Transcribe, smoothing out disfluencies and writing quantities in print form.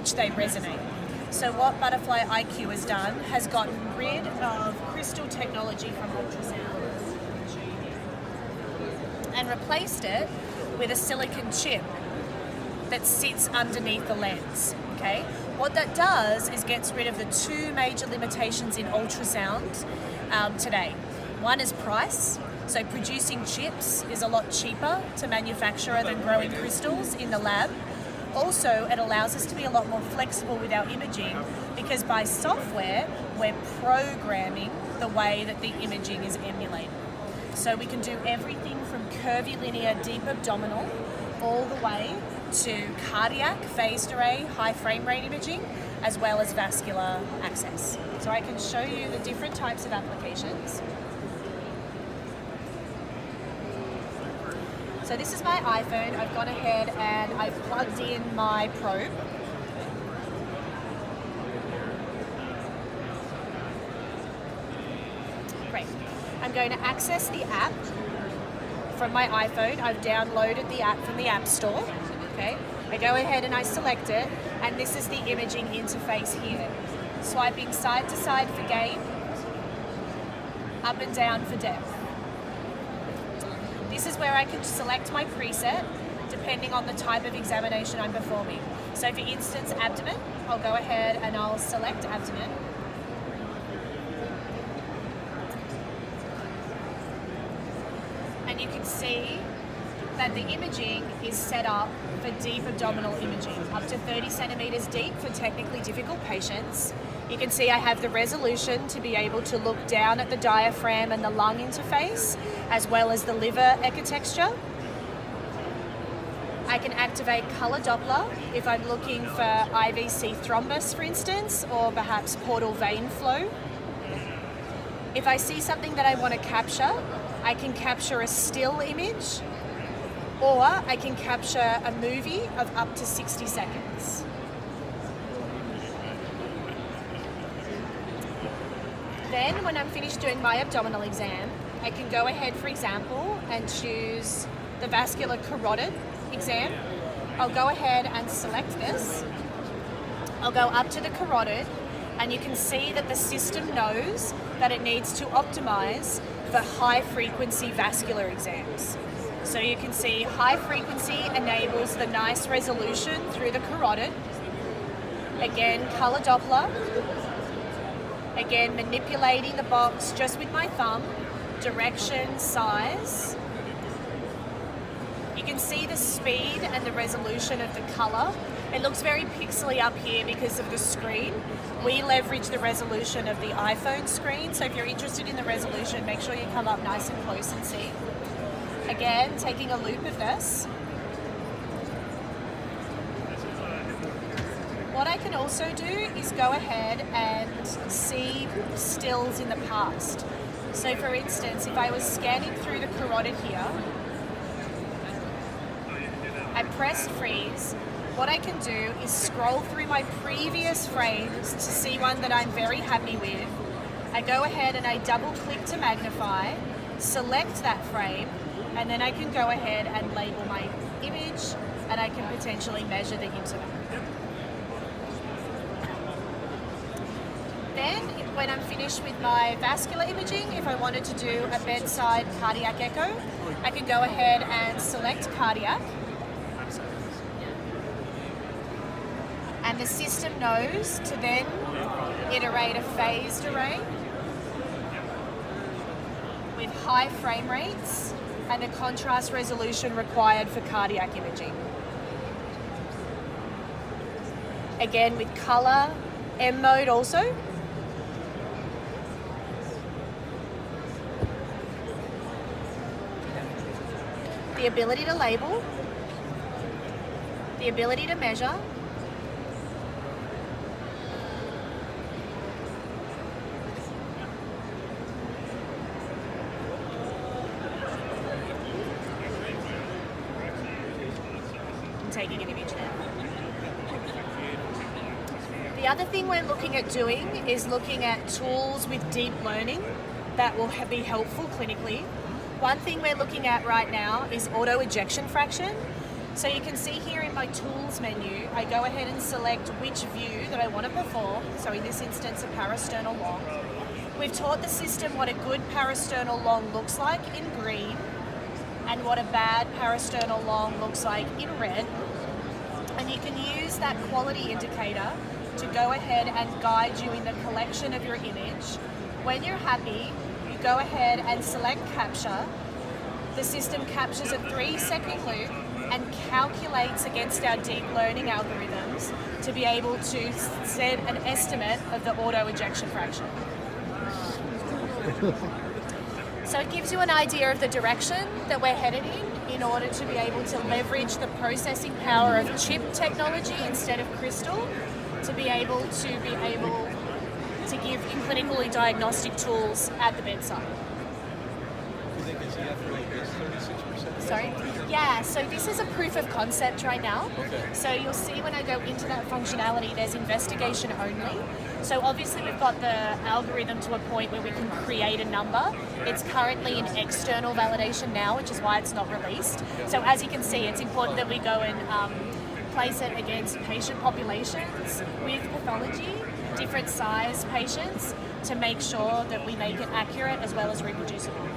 which they resonate. So what Butterfly IQ has done has gotten rid of crystal technology from ultrasound and replaced it with a silicon chip that sits underneath the lens. Okay? What that does is gets rid of the two major limitations in ultrasound today. One is price. So producing chips is a lot cheaper to manufacture than growing crystals in the lab. Also, it allows us to be a lot more flexible with our imaging because by software, we're programming the way that the imaging is emulated. So we can do everything from curvilinear deep abdominal all the way to cardiac, phased array, high frame rate imaging, as well as vascular access. So I can show you the different types of applications. So this is my iPhone. I've gone ahead and I've plugged in my probe. Great. I'm going to access the app from my iPhone. I've downloaded the app from the App Store. Okay. I go ahead and I select it, and this is the imaging interface here. Swiping side to side for gain, up and down for depth. This is where I can select my preset depending on the type of examination I'm performing. So for instance, abdomen, I'll go ahead and I'll select abdomen. And you can see that the imaging is set up for deep abdominal imaging, up to 30 centimeters deep for technically difficult patients. You can see I have the resolution to be able to look down at the diaphragm and the lung interface, as well as the liver echotexture. I can activate color Doppler if I'm looking for IVC thrombus, for instance, or perhaps portal vein flow. If I see something that I want to capture, I can capture a still image, or I can capture a movie of up to 60 seconds. Then, when I'm finished doing my abdominal exam, I can go ahead, for example, and choose the vascular carotid exam. I'll go ahead and select this. I'll go up to the carotid, and you can see that the system knows that it needs to optimize for high-frequency vascular exams. So you can see high frequency enables the nice resolution through the carotid. Again, color Doppler. Again, manipulating the box just with my thumb, direction, size. You can see the speed and the resolution of the color. It looks very pixely up here because of the screen. We leverage the resolution of the iPhone screen, so if you're interested in the resolution, make sure you come up nice and close and see. Again, taking a loop of this. What I can also do is go ahead and see stills in the past. So for instance, if I was scanning through the carotid here, I pressed freeze. What I can do is scroll through my previous frames to see one that I'm very happy with. I go ahead and I double click to magnify, select that frame, and then I can go ahead and label my image, and I can potentially measure the interval. Then, when I'm finished with my vascular imaging, if I wanted to do a bedside cardiac echo, I can go ahead and select cardiac. And the system knows to then iterate a phased array with high frame rates and the contrast resolution required for cardiac imaging. Again, with color, M mode also. The ability to label, the ability to measure, taking an image now. The other thing we're looking at doing is looking at tools with deep learning that will be helpful clinically. One thing we're looking at right now is auto ejection fraction. So you can see here in my tools menu, I go ahead and select which view that I want to perform. So in this instance, a parasternal long. We've taught the system what a good parasternal long looks like in green and what a bad parasternal long looks like in red. And you can use that quality indicator to go ahead and guide you in the collection of your image. When you're happy, you go ahead and select capture. The system captures a 3-second loop and calculates against our deep learning algorithms to be able to set an estimate of the auto ejection fraction. So it gives you an idea of the direction that we're headed in order to be able to leverage the processing power of chip technology instead of crystal to be able to give clinically diagnostic tools at the bedside. Sorry? Yeah, so this is a proof of concept right now. Okay. So you'll see when I go into that functionality, there's investigation only. So obviously we've got the algorithm to a point where we can create a number. It's currently in external validation now, which is why it's not released. So as you can see, it's important that we go and place it against patient populations with pathology, different size patients, to make sure that we make it accurate as well as reproducible.